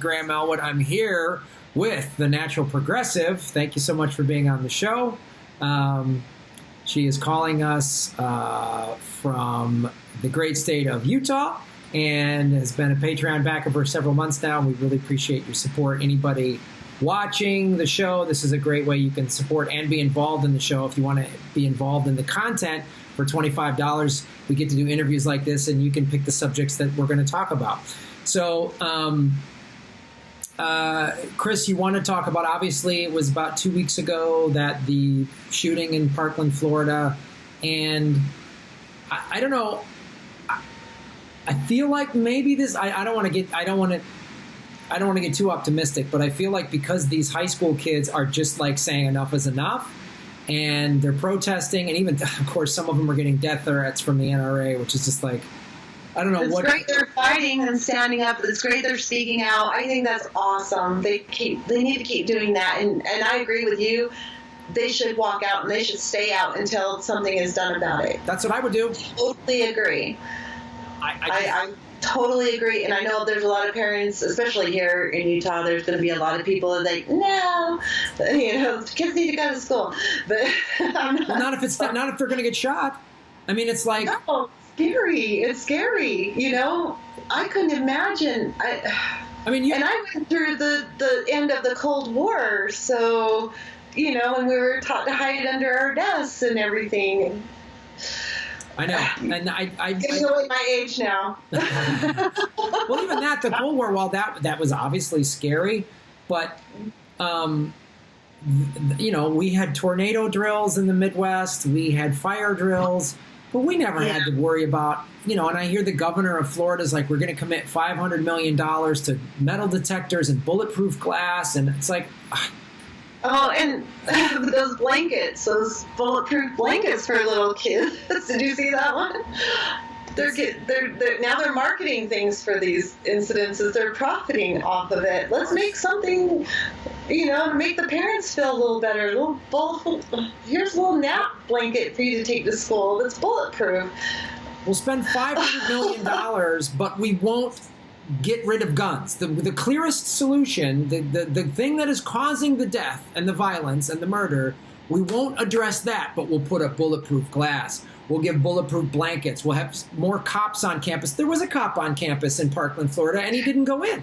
Graham Elwood. I'm here with the Natural Progressive. Thank you so much for being on the show. She is calling us from the great state of Utah and has been a Patreon backer for several months now. We really appreciate your support. Anybody watching the show, this is a great way you can support and be involved in the show. If you want to be involved in the content, for $25, we get to do interviews like this, and you can pick the subjects that we're going to talk about. So, Chris, you want to talk about, obviously, it was about 2 weeks ago that the shooting in Parkland, Florida, and I don't know, I feel like maybe this, I don't want to get too optimistic, but I feel like because these high school kids are just like saying enough is enough, and they're protesting, and even, of course, some of them are getting death threats from the NRA, which is just like, I don't know it's what. It's great they're fighting and standing up. It's great they're speaking out. I think that's awesome. They need to keep doing that, and I agree with you. They should walk out and they should stay out until something is done about it. That's what I would do. Totally agree. I totally agree, and I know there's a lot of parents, especially here in Utah, there's going to be a lot of people that are like, no, kids need to go to school. But not if they're going to get shot. I mean, it's like, no, scary. It's scary. I couldn't imagine. I went through the end of the Cold War, so when we were taught to hide it under our desks and everything. I know, and I giving away my age now. Well, even that, the Cold War, while that was obviously scary, but we had tornado drills in the Midwest, we had fire drills, but we never had to worry about, and I hear the governor of Florida is like, we're going to commit $500 million to metal detectors and bulletproof glass, and it's like. Oh, and those blankets, those bulletproof blankets for little kids. Did you see that one? They're marketing things for these incidences. They're profiting off of it. Let's make something, make the parents feel a little better. Here's a little nap blanket for you to take to school. It's bulletproof. We'll spend $500 million, but we won't get rid of guns. The clearest solution, the thing that is causing the death and the violence and the murder, we won't address that, but we'll put up bulletproof glass. We'll give bulletproof blankets. We'll have more cops on campus. There was a cop on campus in Parkland, Florida, and he didn't go in.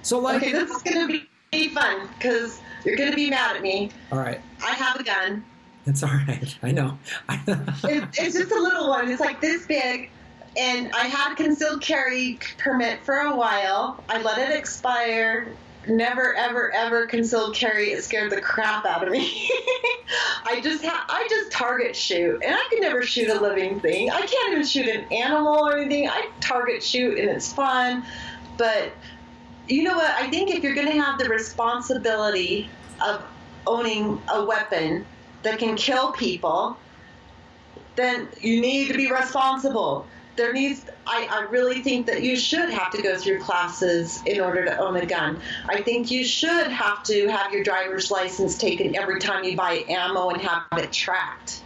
So, okay, this is going to be fun because you're going to be mad at me. All right. I have a gun. It's all right. I know. It's just a little one. It's like this big. And I had a concealed carry permit for a while. I let it expire. Never, ever, ever concealed carry. It scared the crap out of me. I just target shoot, and I can never shoot a living thing. I can't even shoot an animal or anything. I target shoot, and it's fun. But you know what? I think if you're going to have the responsibility of owning a weapon that can kill people, then you need to be responsible. I really think that you should have to go through classes in order to own a gun. I think you should have to have your driver's license taken every time you buy ammo and have it tracked.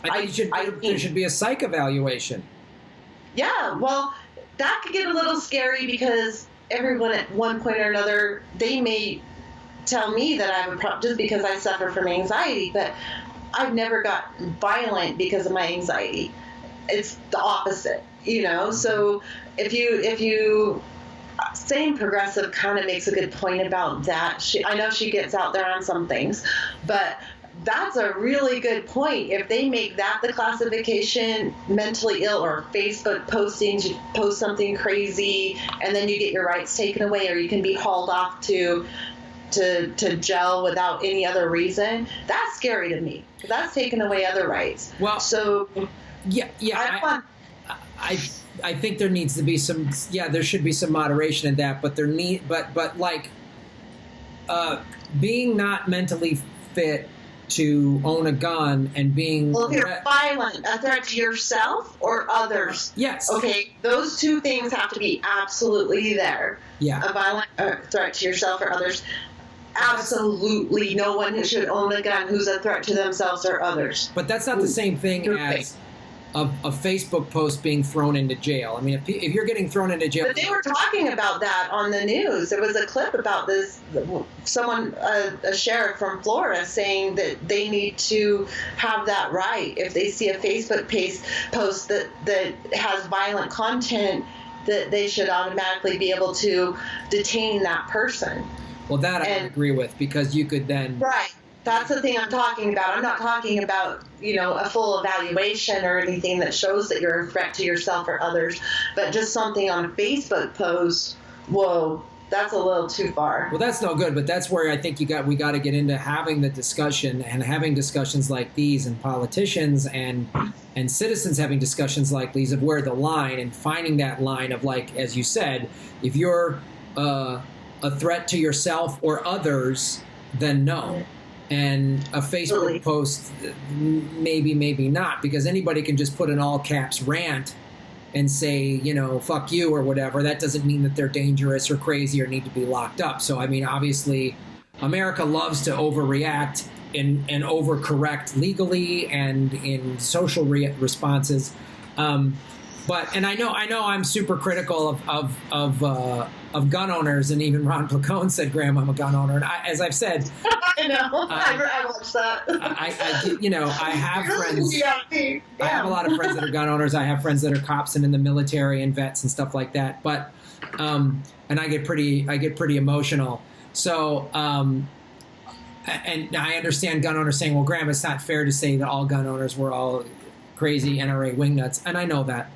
I think there should be a psych evaluation. Yeah, well, that could get a little scary because everyone at one point or another, they may tell me that I have a problem just because I suffer from anxiety, but I've never got violent because of my anxiety. It's the opposite, so if you same progressive kind of makes a good point about that. I know she gets out there on some things, but that's a really good point. If they make that the classification, mentally ill, or Facebook postings, you post something crazy and then you get your rights taken away, or you can be hauled off to jail without any other reason, that's scary to me. That's taking away other rights. Well, so yeah. I think there needs to be some. Yeah, there should be some moderation in that. But being not mentally fit to own a gun and being if you're violent, a threat to yourself or others. Yes. Okay, those two things have to be absolutely there. Yeah. A violent threat to yourself or others. Absolutely, no one should own a gun who's a threat to themselves or others. But that's not the same thing as a Facebook post being thrown into jail. I mean, if you're getting thrown into jail, but they were talking about that on the news. There was a clip about this. Someone, a sheriff from Florida, saying that they need to have that right. If they see a Facebook post that has violent content, that they should automatically be able to detain that person. Well, that I agree with, because you could then... Right. That's the thing I'm talking about. I'm not talking about, a full evaluation or anything that shows that you're a threat to yourself or others, but just something on a Facebook post, whoa, that's a little too far. Well, that's no good, but that's where I think we got to get into having the discussion, and having discussions like these, and politicians and citizens having discussions like these, of where the line, and finding that line of, like, as you said, if you're a threat to yourself or others, then no. And a Facebook post, maybe not, because anybody can just put an all caps rant and say, fuck you or whatever. That doesn't mean that they're dangerous or crazy or need to be locked up. So, I mean, obviously, America loves to overreact and overcorrect legally and in social responses. And I know I'm super critical of gun owners, and even Ron Placone said, "Graham, I'm a gun owner." And as I've said, I know I watched that. I have friends. I have a lot of friends that are gun owners. I have friends that are cops and in the military and vets and stuff like that. But and I get pretty emotional. So and I understand gun owners saying, "Well, Graham, it's not fair to say that all gun owners were all crazy NRA wingnuts," and I know that.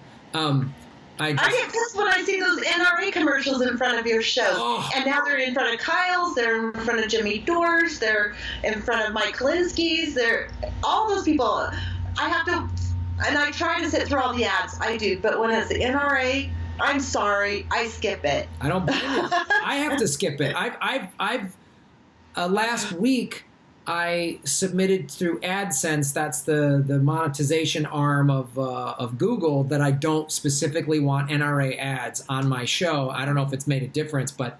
I get pissed when I see those NRA commercials in front of your show. Oh. And now they're in front of Kyle's, they're in front of Jimmy Dore's, they're in front of Mike Kalinsky's, they're all those people. I have to, and I try to sit through all the ads, I do, but when it's the NRA, I'm sorry, I skip it. I don't blame you. I have to skip it. I've last week, I submitted through AdSense, that's the monetization arm of Google, that I don't specifically want NRA ads on my show. I don't know if it's made a difference, but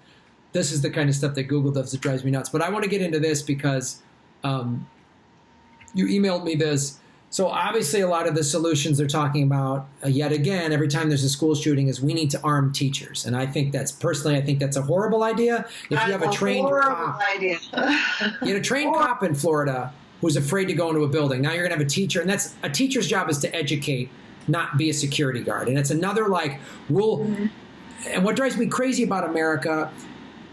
this is the kind of stuff that Google does that drives me nuts. But I want to get into this because you emailed me this. So obviously a lot of the solutions they're talking about, yet again, every time there's a school shooting, is we need to arm teachers. And I think that's a horrible idea. If you have a trained cop, you had a trained cop in Florida who's afraid to go into a building. Now you're going to have a teacher, and that's a teacher's job, is to educate, not be a security guard. And it's another and what drives me crazy about America,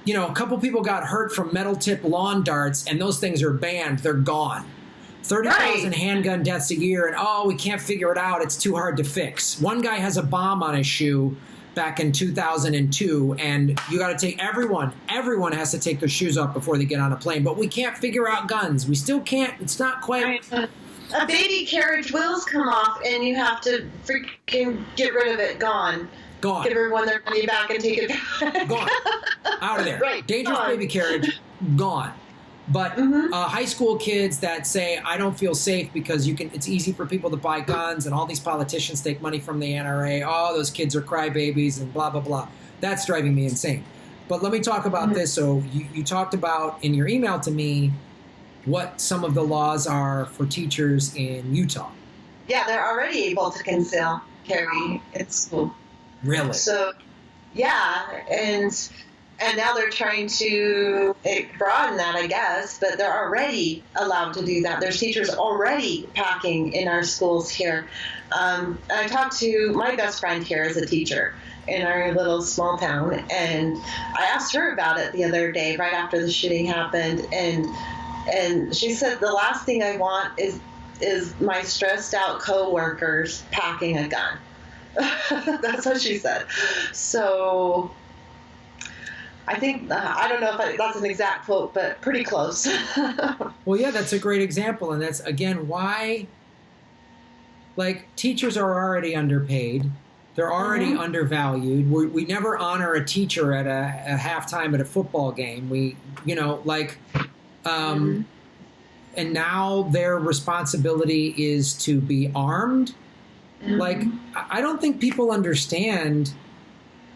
a couple people got hurt from metal tip lawn darts, and those things are banned. They're gone. 30,000 handgun deaths a year, and we can't figure it out. It's too hard to fix. One guy has a bomb on his shoe back in 2002, and you got to take everyone has to take their shoes off before they get on a plane. But we can't figure out guns. We still can't. It's not quite. A baby carriage wheels come off, and you have to freaking get rid of it. Gone. Give everyone their money back and take it back. Gone. Out of there. Right. Dangerous baby carriage. Gone. But high school kids that say, I don't feel safe because it's easy for people to buy guns, and all these politicians take money from the NRA. Oh, those kids are crybabies and blah, blah, blah. That's driving me insane. But let me talk about this. So you talked about in your email to me what some of the laws are for teachers in Utah. Yeah, they're already able to conceal carry at school. Really? So, yeah, and now they're trying to broaden that, I guess, but they're already allowed to do that. There's teachers already packing in our schools here. I talked to my best friend here as a teacher in our little small town, and I asked her about it the other day, right after the shooting happened, and she said, the last thing I want is my stressed out coworkers packing a gun. That's what she said. So I think, I don't know if that's an exact quote, but pretty close. Well, yeah, that's a great example. And that's, again, why, teachers are already underpaid. They're already undervalued. We never honor a teacher at a halftime at a football game. And now their responsibility is to be armed. I don't think people understand.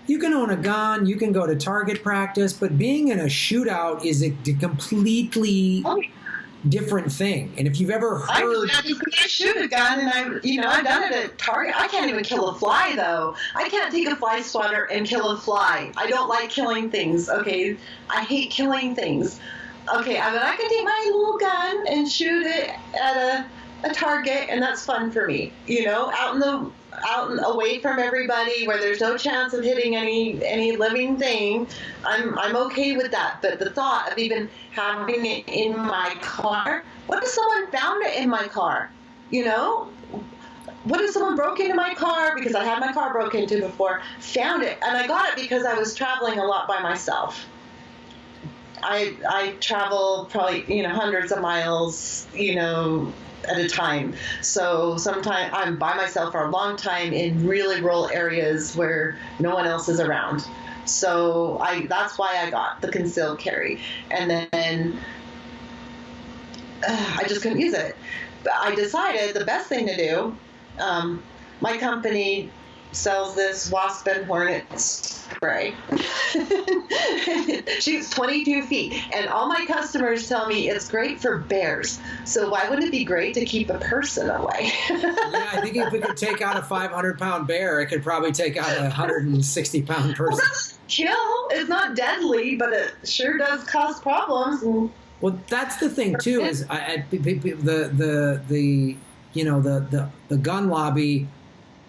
You can own a gun, you can go to target practice, but being in a shootout is a completely different thing. And if you've ever heard, I shoot a gun, and I've done it at Target. I can't even kill a fly though. I can't take a fly swatter and kill a fly. I don't like killing things. Okay, I hate killing things. Okay, I can take my little gun and shoot it at a target, and that's fun for me. Out and away from everybody, where there's no chance of hitting any living thing. I'm okay with that. But the thought of even having it in my car, what if someone found it in my car? What if someone broke into my car, because I had my car broken into before, found it, and I got it because I was traveling a lot by myself. I travel probably hundreds of miles at a time. So sometimes I'm by myself for a long time in really rural areas where no one else is around. So that's why I got the concealed carry. And then I just couldn't use it. But I decided the best thing to do, my company sells this wasp and hornet spray. Shoots 22 feet. And all my customers tell me it's great for bears. So why wouldn't it be great to keep a person away? Yeah, I think if it could take out a 500-pound bear, it could probably take out a 160-pound person. Well, that's kill. It's not deadly, but it sure does cause problems. Well, that's the thing too. Is the gun lobby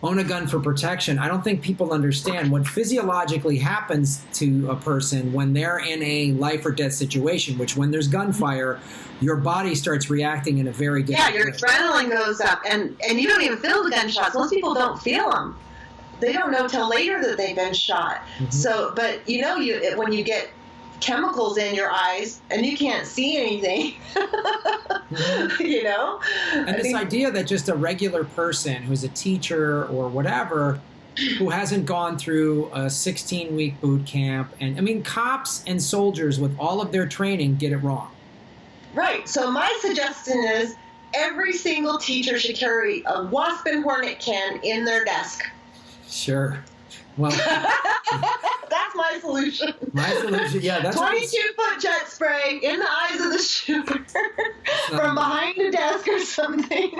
own a gun for protection. I don't think people understand what physiologically happens to a person when they're in a life or death situation, which when there's gunfire, your body starts reacting in a very different way. Yeah, your adrenaline goes up, and you don't even feel the gunshots. Most people don't feel them. They don't know till later that they've been shot. Mm-hmm. So, but when you get chemicals in your eyes and you can't see anything, And this idea that just a regular person who's a teacher or whatever, who hasn't gone through a 16-week boot camp, and cops and soldiers with all of their training get it wrong. Right. So my suggestion is every single teacher should carry a wasp and hornet can in their desk. Sure. Well, that's my solution. Yeah, that's 22-foot jet spray in the eyes of the shooter from behind a desk or something.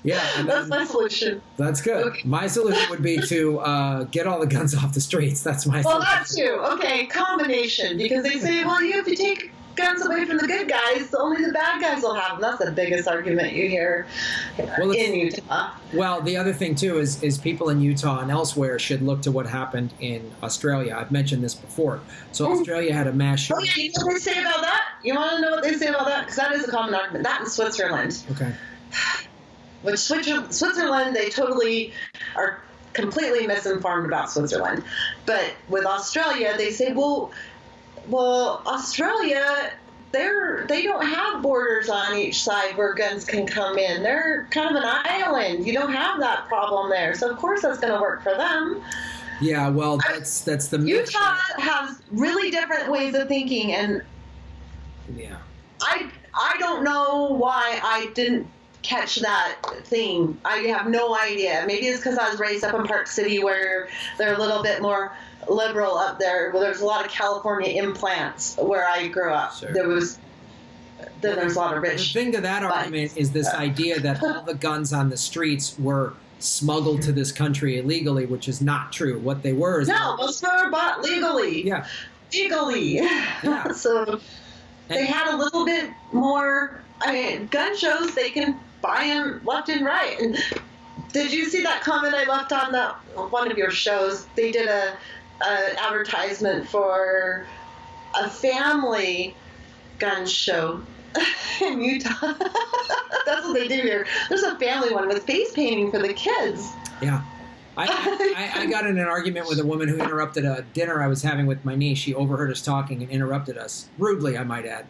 Yeah, that's my solution. That's good. Okay. My solution would be to get all the guns off the streets. That's my solution. Well, that's too. Okay, combination, because they say, well, if you take guns away from the good guys, only the bad guys will have them. That's the biggest argument you hear in Utah. Well, the other thing, too, is people in Utah and elsewhere should look to what happened in Australia. I've mentioned this before. So Australia had a mass shooting. Oh, yeah, you know what they say about that? You want to know what they say about that? Because that is a common argument. That in Switzerland. Okay. Which Switzerland, they totally are completely misinformed about Switzerland. But with Australia, they say, well, Australia, they don't have borders on each side where guns can come in. They're kind of an island. You don't have that problem there. So, of course, that's going to work for them. Yeah, well, that's the Utah has really different ways of thinking, and yeah, I don't know why I didn't catch that thing. I have no idea. Maybe it's because I was raised up in Park City, where they're a little bit more liberal up there. Well, there's a lot of California implants where I grew up. Sure. There's a lot of rich. The thing to that argument is this idea that all the guns on the streets were smuggled to this country illegally, which is not true. What they were is most were bought legally. Yeah, legally. Yeah. So they had a little bit more. Gun shows, they can buy them left and right. And did you see that comment I left on one of your shows? They did a advertisement for a family gun show in Utah. That's what they do here. There's a family one with face painting for the kids. Yeah. I got in an argument with a woman who interrupted a dinner I was having with my niece. She overheard us talking and interrupted us, rudely, I might add.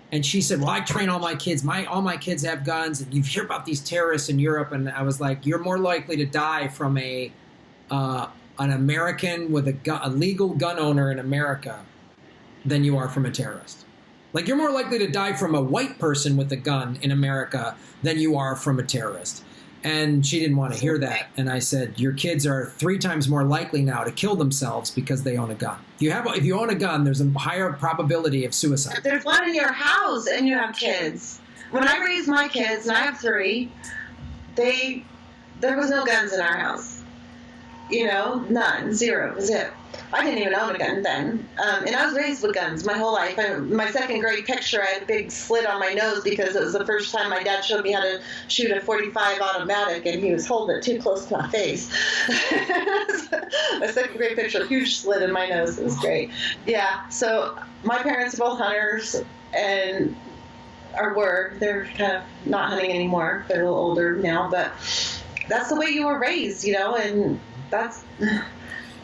And she said, well, I train all my kids. All my kids have guns. And you hear about these terrorists in Europe. And I was like, you're more likely to die from an American with a legal gun owner in America than you are from a terrorist. Like, you're more likely to die from a white person with a gun in America than you are from a terrorist. And she didn't want to hear that. And I said, your kids are 3 times more likely now to kill themselves because they own a gun. If you own a gun, there's a higher probability of suicide. If there's one in your house and you have kids. When I raised my kids, and I have 3, there was no guns in our house. None, 0, zip. I didn't even own a gun then. And I was raised with guns my whole life. My 2nd grade picture, I had a big slit on my nose because it was the first time my dad showed me how to shoot a .45 automatic, and he was holding it too close to my face. My 2nd grade picture, huge slit in my nose. It was great. Yeah, so my parents are both hunters, and they're kind of not hunting anymore. They're a little older now, but that's the way you were raised, and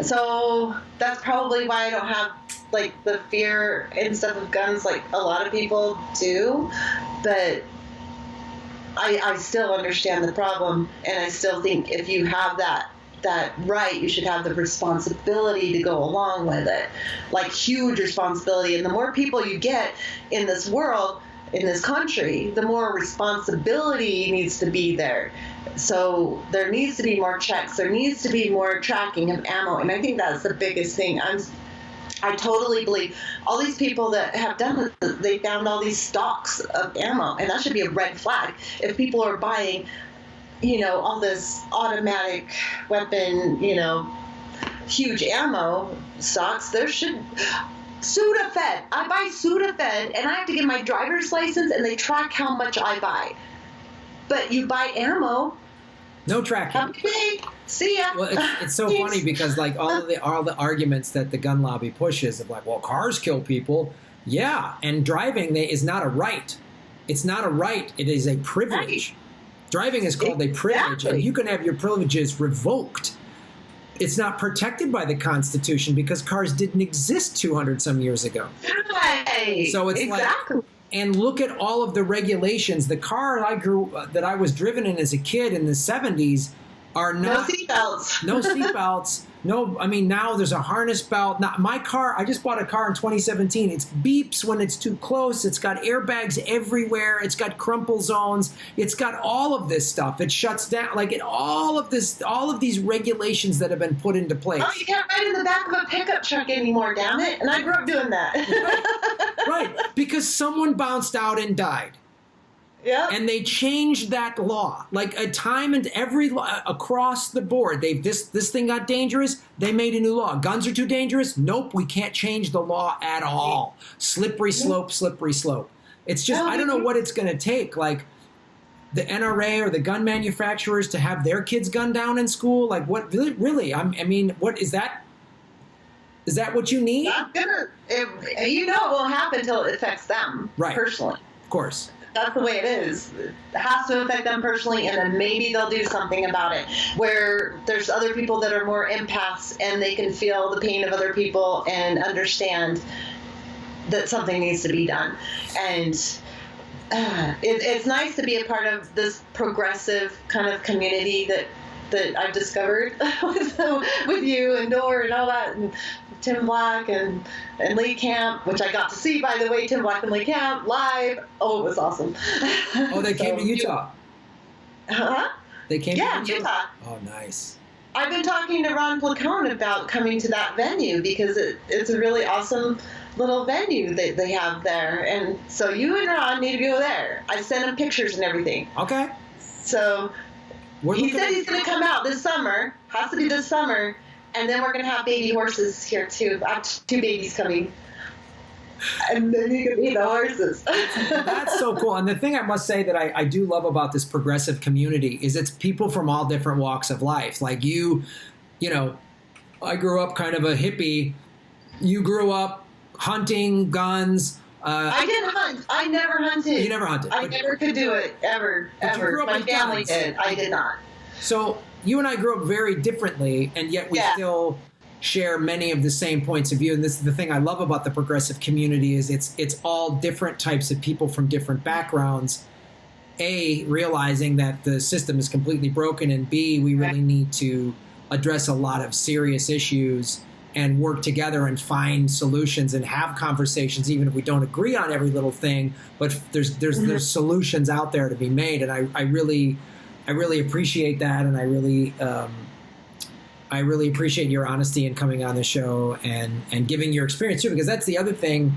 so that's probably why I don't have like the fear and stuff of guns like a lot of people do, but I still understand the problem, and I still think if you have that right, you should have the responsibility to go along with it, like huge responsibility. And the more people you get in this world, in this country, the more responsibility needs to be there. So there needs to be more checks. There needs to be more tracking of ammo. And I think that's the biggest thing. I totally believe all these people that have done it, they found all these stocks of ammo. And that should be a red flag. If people are buying, all this automatic weapon, huge ammo stocks, there should... Sudafed. I buy Sudafed, and I have to get my driver's license, and they track how much I buy. But you buy ammo. No tracking. Okay. See ya. Well, it's so funny because like all the arguments that the gun lobby pushes of like, well, cars kill people. Yeah, and driving is not a right. It's not a right. It is a privilege. Right. Driving is called a privilege, and you can have your privileges revoked. It's not protected by the Constitution because cars didn't exist 200 some years ago. Right. So it's exactly. And look at all of the regulations. The car that I was driven in as a kid in the 70s are not... No seatbelts. No seatbelts. No, I mean, now there's a harness belt. Now, my car, I just bought a car in 2017. It beeps when it's too close. It's got airbags everywhere. It's got crumple zones. It's got all of this stuff. It shuts down. All of these regulations that have been put into place. Oh, you can't ride in the back of a pickup truck anymore, damn it. And I grew up doing that. Right. Because someone bounced out and died. Yeah. And they changed that law, like a time and every law across the board. This thing got dangerous. They made a new law. Guns are too dangerous. Nope, we can't change the law at all. Slippery slope, slippery slope. It's just I don't know what it's going to take, like the NRA or the gun manufacturers to have their kids gunned down in school. Like what? Really? I mean, what is that? Is that what you need? It won't happen until it affects them personally. Of course. That's the way it is. It has to affect them personally, and then maybe they'll do something about it. Where there's other people that are more empaths, and they can feel the pain of other people and understand that something needs to be done. And it's nice to be a part of this progressive kind of community that I've discovered with you and Nor and all that, and Tim Black and Lee Camp, which I got to see, by the way, Tim Black and Lee Camp live. Oh, it was awesome. Oh, they came to Utah. Huh? They came to Utah. Oh, nice. I've been talking to Ron Placone about coming to that venue because it's a really awesome little venue that they have there. And so you and Ron need to go there. I sent him pictures and everything. Okay. So he said he's going to come out this summer. Has to be this summer. And then we're going to have baby horses here, too. I have 2 babies coming. And then you can be the horses. That's so cool. And the thing I must say that I do love about this progressive community is it's people from all different walks of life. Like you know, I grew up kind of a hippie. You grew up hunting, guns. I didn't hunt. I never hunted. You never hunted. I never could do it, ever. My family did. I did not. So you and I grew up very differently, and yet we still share many of the same points of view. And this is the thing I love about the progressive community is it's all different types of people from different backgrounds. A, realizing that the system is completely broken, and B, we really need to address a lot of serious issues and work together and find solutions and have conversations, even if we don't agree on every little thing. But there's solutions out there to be made, and I really really appreciate that, and I really appreciate your honesty in coming on the show and giving your experience too, because that's the other thing.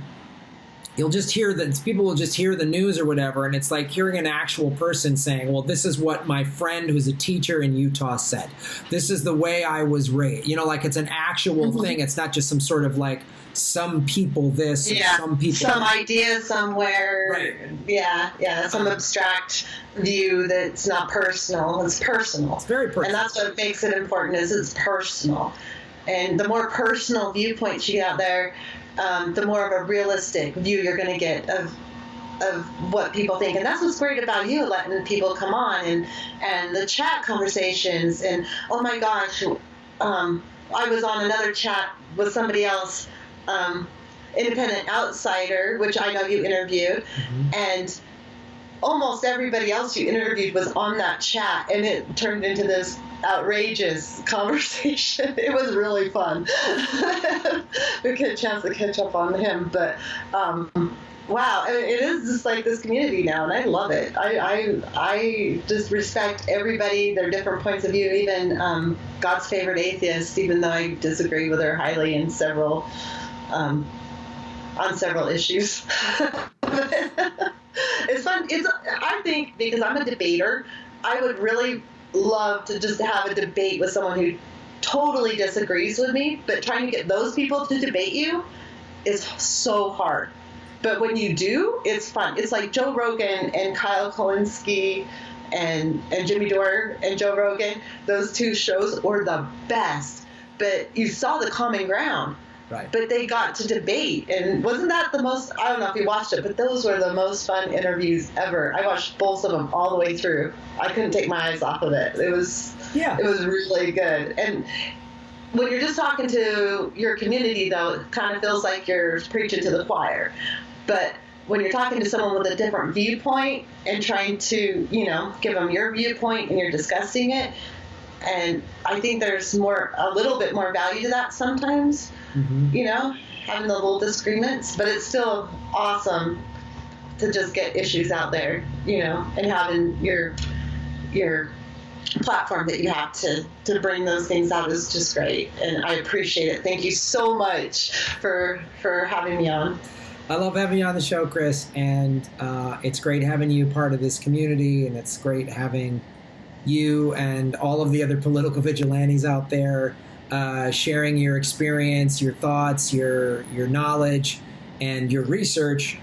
You'll just hear that people will just hear the news or whatever, and it's like hearing an actual person saying, well, this is what my friend who's a teacher in Utah said. This is the way I was raised. You know, like it's an actual thing. It's not just some sort of like some people this, some people some idea somewhere. Right. Yeah, some abstract view that's not personal. It's personal. It's very personal. And that's what makes it important, is it's personal. And the more personal viewpoints you get out there, the more of a realistic view you're going to get of what people think. And that's what's great about you, letting people come on and the chat conversations. And oh my gosh, I was on another chat with somebody else, Independent Outsider, which I know you interviewed, and almost everybody else you interviewed was on that chat, and it turned into this outrageous conversation. It was really fun. We get a chance to catch up on him, but wow, it is just like this community now, and I love it. I just respect everybody, their different points of view, even God's favorite atheist, even though I disagree with her highly in several on several issues. It's fun. I think, because I'm a debater, I would really love to just have a debate with someone who totally disagrees with me, but trying to get those people to debate you is so hard. But when you do, it's fun. It's like Joe Rogan and Kyle Kulinski and Jimmy Dore and Joe Rogan. Those two shows were the best. But you saw the common ground. Right. But they got to debate, and wasn't that the most, I don't know if you watched it, but those were the most fun interviews ever. I watched both of them all the way through. I couldn't take my eyes off of it. It was really good. And when you're just talking to your community, though, it kind of feels like you're preaching to the choir. But when you're talking to someone with a different viewpoint and trying to, give them your viewpoint and you're discussing it, and I think there's a little bit more value to that sometimes, having the little disagreements, but it's still awesome to just get issues out there, and having your platform that you have to bring those things out is just great. And I appreciate it. Thank you so much for having me on. I love having you on the show, Chris, and it's great having you part of this community, and it's great having you and all of the other political vigilantes out there sharing your experience, your thoughts, your knowledge, and your research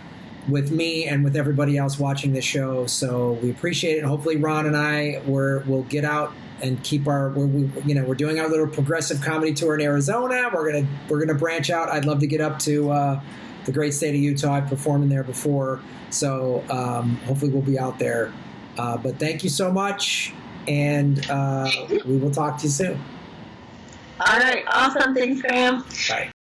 with me and with everybody else watching this show. So we appreciate it. Hopefully Ron and I will get out and keep we're doing our little progressive comedy tour in Arizona. We're gonna branch out. I'd love to get up to the great state of Utah. I've performed in there before, so hopefully we'll be out there. But thank you so much, and we will talk to you soon. All right, awesome. Thanks, Graham. Bye.